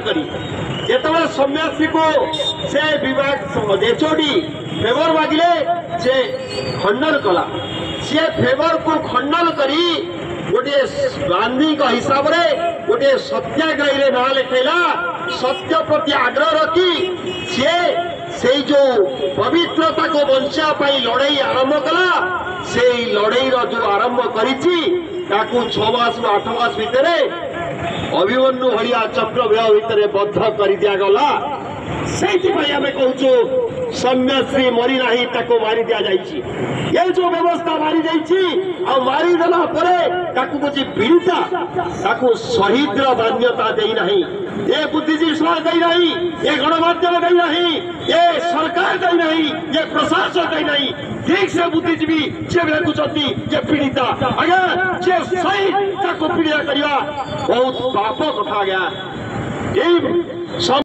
करी जेतबे सन्यासी को से विभाग एचओडी फेवर मागिले से खंडन कला सी फेवर को खंडन करी गोटे गांधी हिसाब रे गोटे सत्याग्रही ना लिखेला सत्य प्रति आग्रह रखी से जो पवित्रता को बंचा लड़ाई आरंभ कला से लड़ाई जो आरंभ करी 6 मास 8 मास भितर अभिमन्यु भाया चक्रव्यूह भितर बद्ध कर दिगला से कहूँ सन्यासी मरी ना मारी दि जाइए ये जो व्यवस्था मारी मारिदेला कुछ पीड़िता शहीद मान्यता देना ये बुद्धिजीवी समाज देना ये गणमाध्यम देना ये सरकार देना ये प्रशासन देना ठीक से बुद्धिजीवी जे भेकुंट जे पीड़िता आज्ञा जे शहीद पीड़ित करवा बहुत पाप कथा गया